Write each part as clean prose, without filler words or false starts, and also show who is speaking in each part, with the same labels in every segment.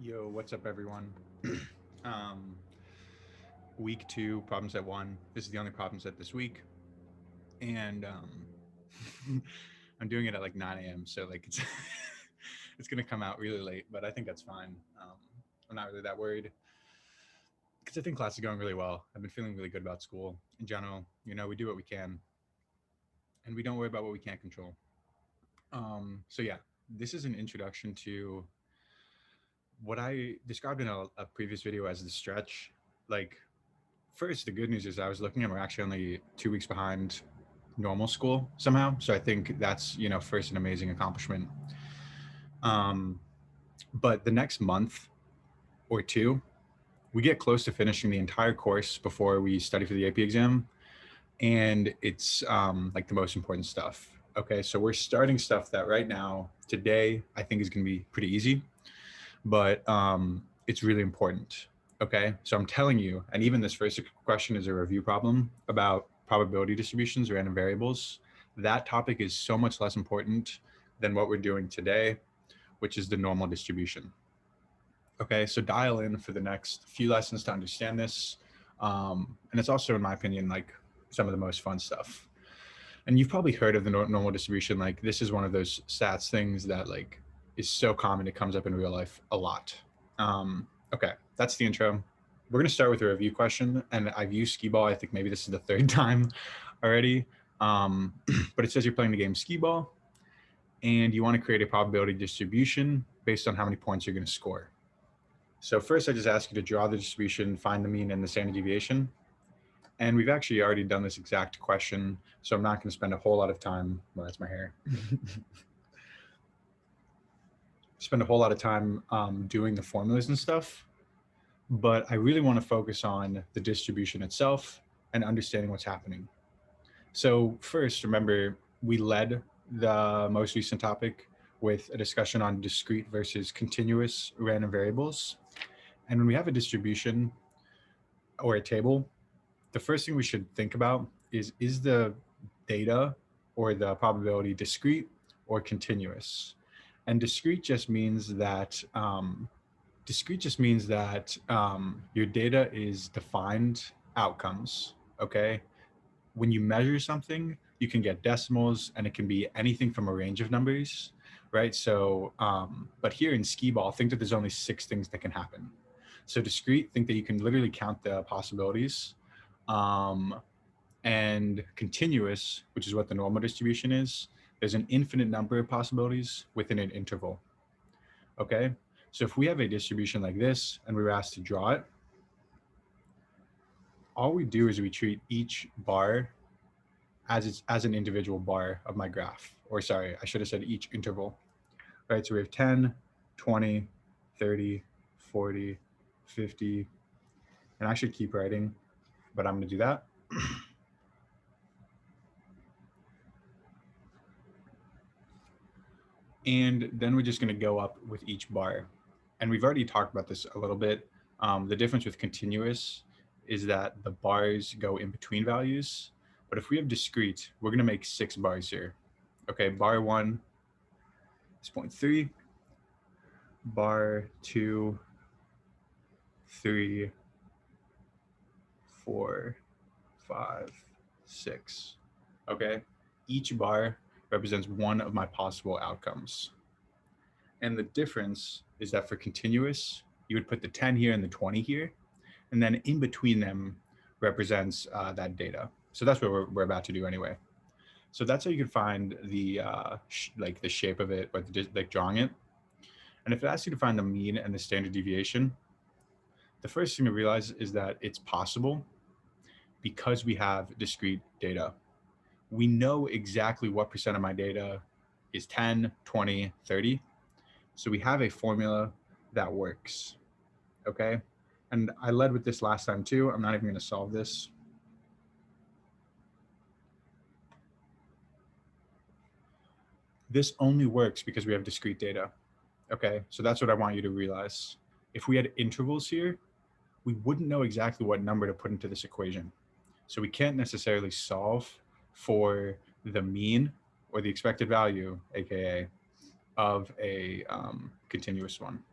Speaker 1: Yo, what's up, everyone? um, week two, problem set one. This is the only problem set this week, and I'm doing it at like 9 a.m. So like it's it's gonna come out really late, but I think that's fine. I'm not really that worried because I think class is going really well. I've been feeling really good about school in general. You know, we do what we can, and we don't worry about what we can't control. So yeah, this is an introduction to what I described in a previous video as the stretch. Like, first, the good news is I was looking and we're actually only 2 weeks behind normal school somehow. So I think that's, first an amazing accomplishment. Um, but the next month or two, we get close to finishing the entire course before we study for the AP exam. And it's like the most important stuff. Okay. So we're starting stuff that right now, today, I think is going to be pretty easy, but it's really important. Okay. So I'm telling you, and even this first question is a review problem about probability distributions, random variables. That topic is so much less important than what we're doing today, which is the normal distribution. Okay. So dial in for the next few lessons to understand this. And it's also, in my opinion, like some of the most fun stuff. And you've probably heard of the normal distribution. Like, this is one of those stats things that like is so common, it comes up in real life a lot. Okay, that's the intro. We're gonna start with a review question, and I've used skee ball. I think maybe this is the third time already. um, but it says you're playing the game skee ball and you want to create a probability distribution based on how many points you're going to score. So first, I just ask you to draw the distribution, find the mean and the standard deviation. And we've actually already done this exact question, so I'm not going to spend a whole lot of time. Well, that's my hair. Spend a whole lot of time doing the formulas and stuff. But I really want to focus on the distribution itself and understanding what's happening. So first, remember, we led the most recent topic with a discussion on discrete versus continuous random variables. And when we have a distribution or a table, the first thing we should think about is the data or the probability discrete or continuous? And discrete just means that your data is defined outcomes. Okay, when you measure something, you can get decimals, and it can be anything from a range of numbers, right? So, but here in skee ball, think that there's only 6 things that can happen. So discrete, think that you can literally count the possibilities. Um, and continuous, which is what the normal distribution is, there's an infinite number of possibilities within an interval. Okay. So if we have a distribution like this and we were asked to draw it, all we do is we treat each bar as an individual bar of my graph. Or sorry, I should have said each interval. Right. So we have 10, 20, 30, 40, 50. And I should keep writing, but I'm going to do that. And then we're just going to go up with each bar. And we've already talked about this a little bit. The difference with continuous is that the bars go in between values. But if we have discrete, we're going to make 6 bars here. Okay, bar 1 is 0.3, bar 2, 3, 4, 5, 6. Okay, each bar represents one of my possible outcomes. And the difference is that for continuous, you would put the 10 here and the 20 here. And then in between them represents that data. So that's what we're about to do anyway. So that's how you can find the like the shape of it, or like drawing it. And if it asks you to find the mean and the standard deviation, the first thing to realize is that it's possible because we have discrete data. We know exactly what percent of my data is 10, 20, 30. So we have a formula that works. Okay. And I led with this last time too. I'm not even going to solve this. This only works because we have discrete data. Okay. So that's what I want you to realize. If we had intervals here, we wouldn't know exactly what number to put into this equation. So we can't necessarily solve for the mean or the expected value, AKA, of a continuous one.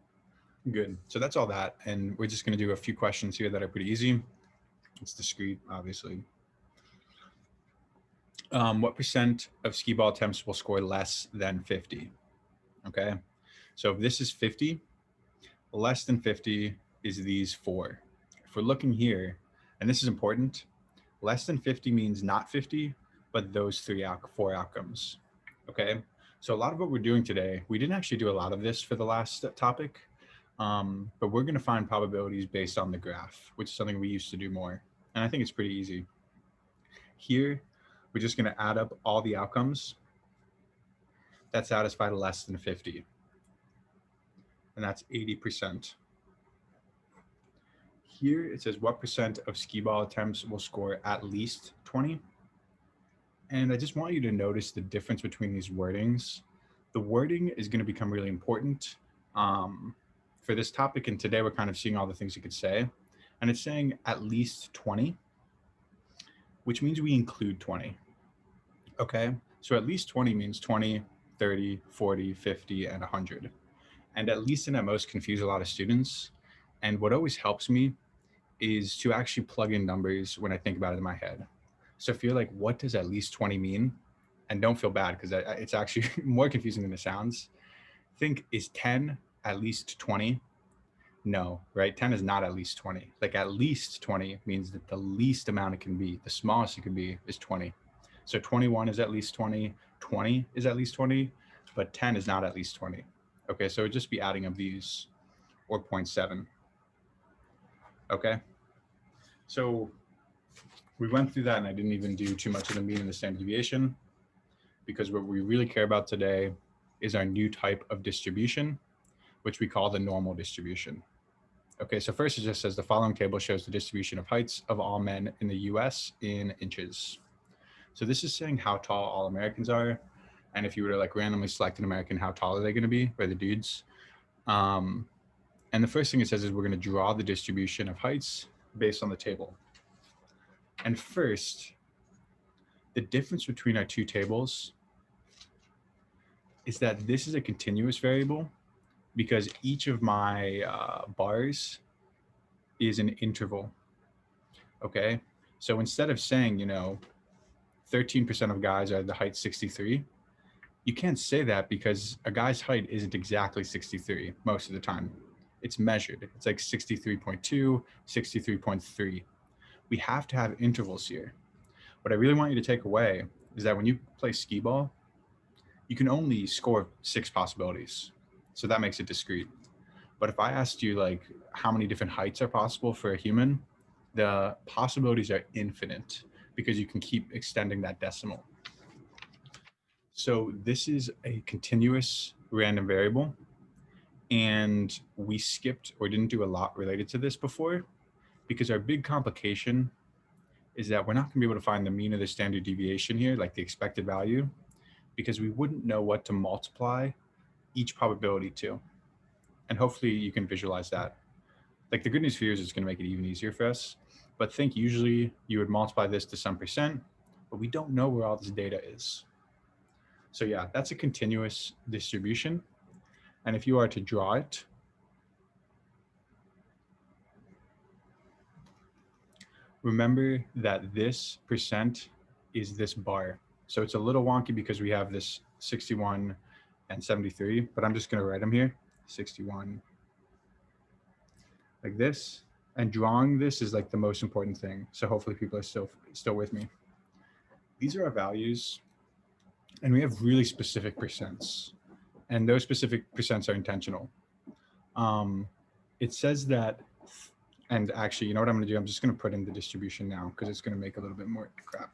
Speaker 1: Good. So that's all that. And we're just going to do a few questions here that are pretty easy. It's discrete, obviously. What percent of skee ball attempts will score less than 50? Okay. So if this is 50, less than 50 is these four. If we're looking here, and this is important, less than 50 means not 50, but those four outcomes. Okay. So a lot of what we're doing today, we didn't actually do a lot of this for the last topic, but we're going to find probabilities based on the graph, which is something we used to do more. And I think it's pretty easy. Here, we're just going to add up all the outcomes that satisfy less than 50. And that's 80%. Here it says what percent of skee ball attempts will score at least 20. And I just want you to notice the difference between these wordings. The wording is going to become really important for this topic. And today we're kind of seeing all the things you could say. And it's saying at least 20, which means we include 20. Okay. So at least 20 means 20, 30, 40, 50, and 100. And at least and at most confuse a lot of students. And what always helps me is to actually plug in numbers when I think about it in my head. So if you're like, what does at least 20 mean? And don't feel bad because it's actually more confusing than it sounds. Think, is 10 at least 20? No, right? 10 is not at least 20. Like at least 20 means that the least amount it can be, the smallest it can be is 20. So 21 is at least 20, 20 is at least 20, but 10 is not at least 20. Okay, so it'd just be adding of these or 0.7. Okay, so we went through that and I didn't even do too much of the mean and the standard deviation because what we really care about today is our new type of distribution, which we call the normal distribution. Okay, so first it just says the following table shows the distribution of heights of all men in the US in inches. So this is saying how tall all Americans are. And if you were to like randomly select an American, how tall are they going to be, or the dudes? And the first thing it says is we're going to draw the distribution of heights based on the table. And first, the difference between our two tables is that this is a continuous variable because each of my bars is an interval. Okay, so instead of saying, 13% of guys are the height 63, you can't say that because a guy's height isn't exactly 63 most of the time. It's measured. It's like 63.2, 63.3. We have to have intervals here. What I really want you to take away is that when you play skee ball, you can only score 6 possibilities. So that makes it discrete. But if I asked you like how many different heights are possible for a human, the possibilities are infinite because you can keep extending that decimal. So this is a continuous random variable. And we skipped or didn't do a lot related to this before because our big complication is that we're not going to be able to find the mean of the standard deviation here, like the expected value, because we wouldn't know what to multiply each probability to. And hopefully you can visualize that. Like the good news for you is it's going to make it even easier for us. But think usually you would multiply this to some percent, but we don't know where all this data is. So yeah, that's a continuous distribution. And if you are to draw it, remember that this percent is this bar. So it's a little wonky because we have this 61 and 73, but I'm just going to write them here, 61 like this. And drawing this is like the most important thing. So hopefully people are still with me. These are our values, and we have really specific percents. And those specific percents are intentional. It says that, and actually, you know what I'm going to do? I'm just going to put in the distribution now because it's going to make a little bit more crap.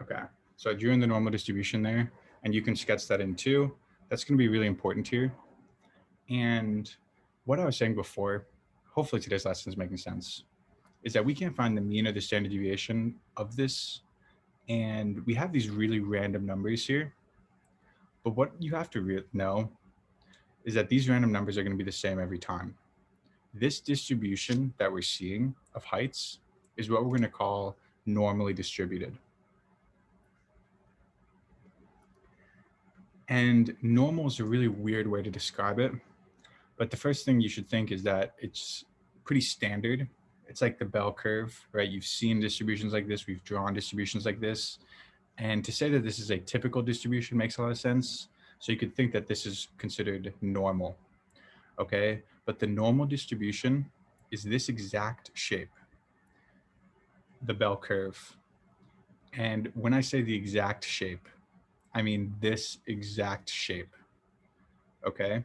Speaker 1: Okay, so I drew in the normal distribution there, and you can sketch that in too. That's going to be really important here. And what I was saying before, hopefully today's lesson is making sense, is that we can't find the mean or the standard deviation of this. And we have these really random numbers here. But what you have to know is that these random numbers are going to be the same every time. This distribution that we're seeing of heights is what we're going to call normally distributed. And normal is a really weird way to describe it. But the first thing you should think is that it's pretty standard. It's like the bell curve, right? You've seen distributions like this. We've drawn distributions like this. And to say that this is a typical distribution makes a lot of sense. So you could think that this is considered normal, okay? But the normal distribution is this exact shape, the bell curve. And when I say the exact shape, I mean this exact shape, okay?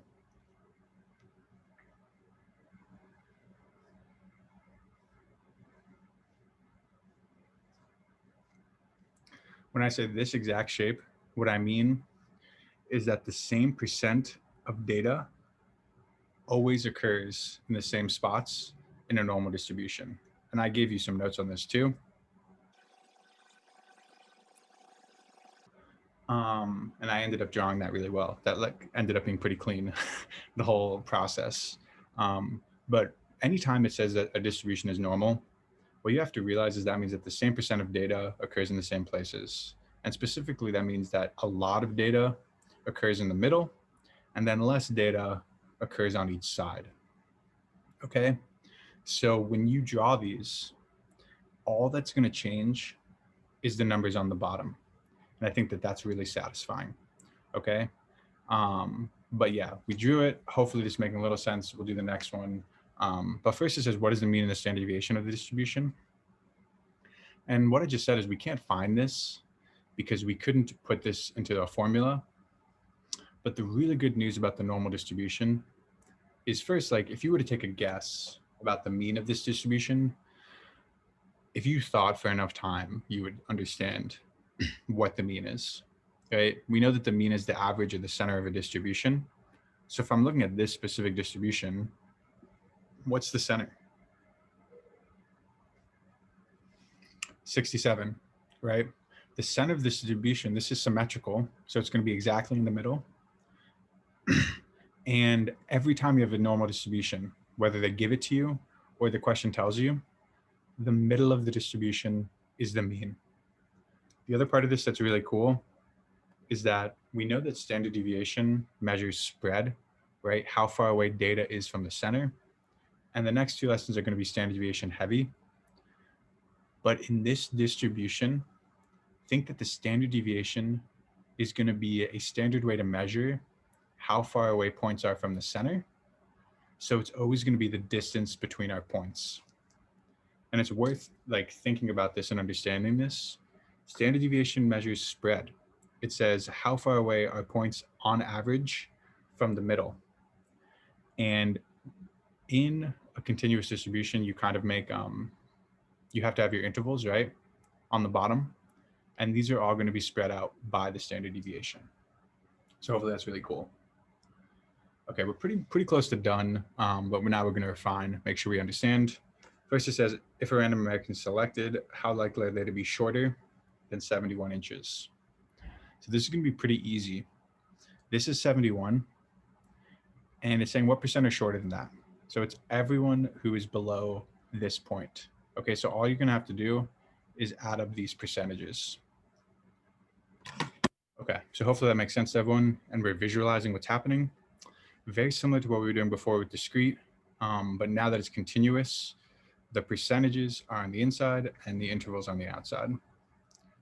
Speaker 1: When I say this exact shape, what I mean is that the same percent of data always occurs in the same spots in a normal distribution. And I gave you some notes on this too. And I ended up drawing that really well. That ended up being pretty clean, the whole process. But anytime it says that a distribution is normal, what you have to realize is that means that the same percent of data occurs in the same places. And specifically, that means that a lot of data occurs in the middle, and then less data occurs on each side. Okay? So when you draw these, all that's going to change is the numbers on the bottom. And I think that that's really satisfying. Okay? But yeah, we drew it. Hopefully this is making a little sense. We'll do the next one. But first it says, what is the mean and the standard deviation of the distribution? And what I just said is we can't find this because we couldn't put this into a formula. But the really good news about the normal distribution is first, like if you were to take a guess about the mean of this distribution, if you thought for enough time, you would understand what the mean is, right? We know that the mean is the average of the center of a distribution. So if I'm looking at this specific distribution, what's the center? 67, right? The center of this distribution, this is symmetrical, so it's going to be exactly in the middle. And every time you have a normal distribution, whether they give it to you or the question tells you, the middle of the distribution is the mean. The other part of this that's really cool is that we know that standard deviation measures spread, right? How far away data is from the center. And the next two lessons are going to be standard deviation heavy. But in this distribution, think that the standard deviation is going to be a standard way to measure how far away points are from the center. So it's always going to be the distance between our points. And it's worth like thinking about this and understanding this. Standard deviation measures spread. It says how far away are points on average from the middle. And in a continuous distribution, you kind of make, you have to have your intervals, right, on the bottom. And these are all going to be spread out by the standard deviation. So hopefully that's really cool. Okay, we're pretty close to done, but now we're going to refine, make sure we understand. First, it says, if a random American is selected, how likely are they to be shorter than 71 inches? So this is going to be pretty easy. This is 71, and it's saying what percent are shorter than that? So it's everyone who is below this point. Okay, so all you're going to have to do is add up these percentages. Okay, so hopefully that makes sense to everyone, and we're visualizing what's happening. Very similar to what we were doing before with discrete, but now that it's continuous, the percentages are on the inside and the intervals on the outside.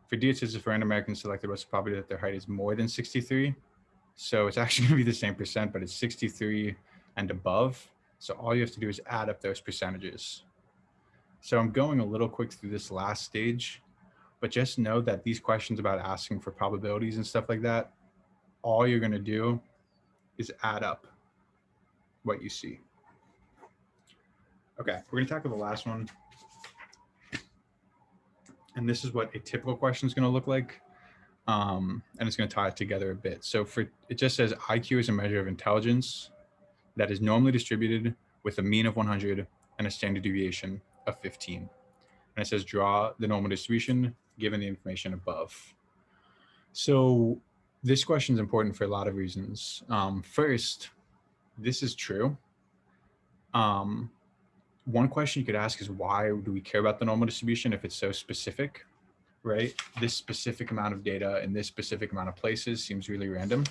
Speaker 1: For D, it says if a random American selected, what's the probability that their height is more than 63? So it's actually going to be the same percent, but it's 63 and above. So all you have to do is add up those percentages. So I'm going a little quick through this last stage, but just know that these questions about asking for probabilities and stuff like that, all you're going to do is add up what you see. Okay, we're going to tackle the last one. And this is what a typical question is going to look like. And it's going to tie it together a bit. So it just says IQ is a measure of intelligence that is normally distributed with a mean of 100 and a standard deviation of 15. And it says draw the normal distribution given the information above. So this question is important for a lot of reasons. First, this is true. one question you could ask is, why do we care about the normal distribution if it's so specific, right? This specific amount of data in this specific amount of places seems really random,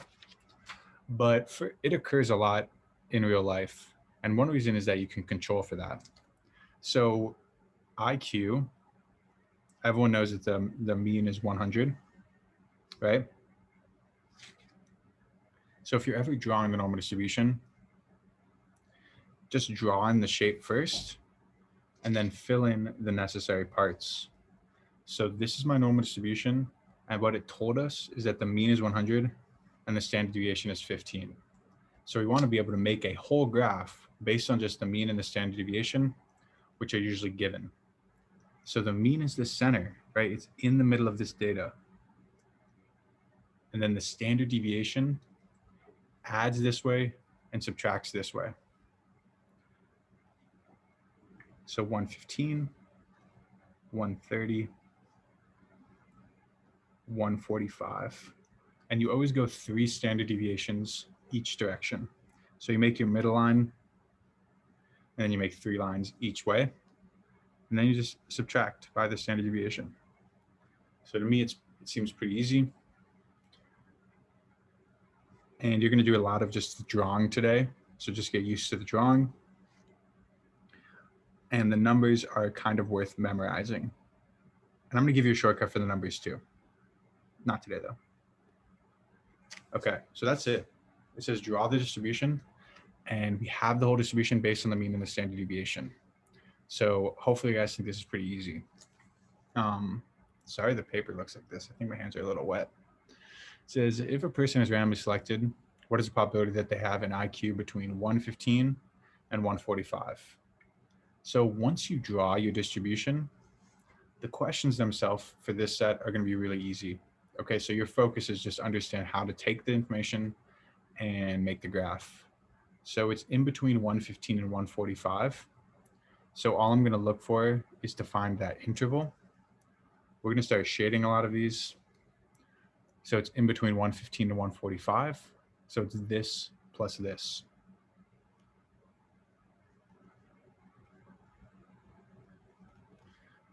Speaker 1: but it occurs a lot in real life. And one reason is that you can control for that. So IQ, everyone knows that the mean is 100, right? So if you're ever drawing the normal distribution, just draw in the shape first and then fill in the necessary parts. So this is my normal distribution, and what it told us is that the mean is 100 and the standard deviation is 15. So we want to be able to make a whole graph based on just the mean and the standard deviation, which are usually given. So the mean is the center, right? It's in the middle of this data. And then the standard deviation adds this way and subtracts this way. So 115, 130, 145. And you always go 3 standard deviations each direction. So you make your middle line, and then you make 3 lines each way. And then you just subtract by the standard deviation. So to me, it seems pretty easy. And you're going to do a lot of just drawing today. So just get used to the drawing. And the numbers are kind of worth memorizing. And I'm going to give you a shortcut for the numbers too. Not today though. Okay, so that's it. It says draw the distribution, and we have the whole distribution based on the mean and the standard deviation. So hopefully you guys think this is pretty easy. Sorry, the paper looks like this. I think my hands are a little wet. It says, if a person is randomly selected, what is the probability that they have an IQ between 115 and 145? So once you draw your distribution, the questions themselves for this set are going to be really easy. Okay, so your focus is just understand how to take the information and make the graph. So it's in between 115 and 145. So all I'm going to look for is to find that interval. We're going to start shading a lot of these. So it's in between 115 and 145. So it's this plus this.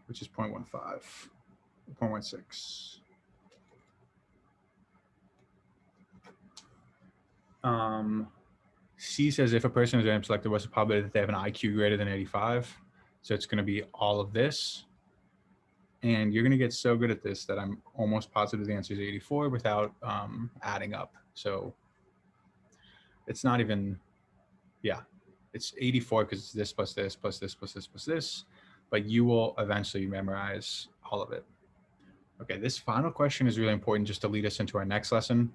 Speaker 1: Which is 0.15, 0.16. C says if a person is randomly selected, what's the probability that they have an IQ greater than 85? So it's going to be all of this. And you're going to get so good at this that I'm almost positive the answer is 84 without adding up. So it's not even, yeah, it's 84 because it's this plus this plus this plus this plus this, but you will eventually memorize all of it. Okay, this final question is really important just to lead us into our next lesson.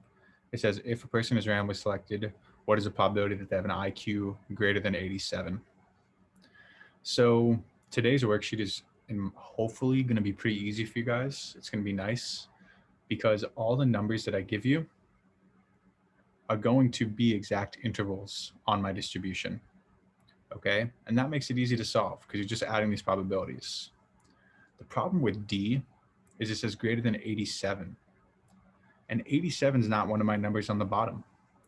Speaker 1: It says, if a person is randomly selected, what is the probability that they have an IQ greater than 87? So today's worksheet is hopefully going to be pretty easy for you guys. It's going to be nice because all the numbers that I give you are going to be exact intervals on my distribution. Okay, and that makes it easy to solve because you're just adding these probabilities. The problem with D is it says greater than 87. And 87 is not one of my numbers on the bottom,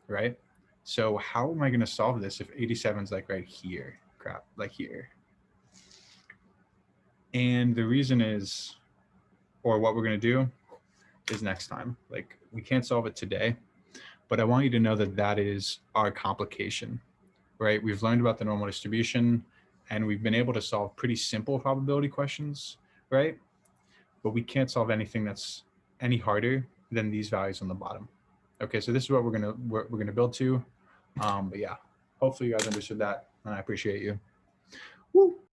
Speaker 1: right? So how am I going to solve this if 87 is like right here, crap, like here? And the reason is, or what we're going to do is next time. Like, we can't solve it today, but I want you to know that that is our complication, right? We've learned about the normal distribution and we've been able to solve pretty simple probability questions, right? But we can't solve anything that's any harder than these values on the bottom. Okay, so this is what we're gonna build to. But yeah, hopefully you guys understood that, and I appreciate you. Woo.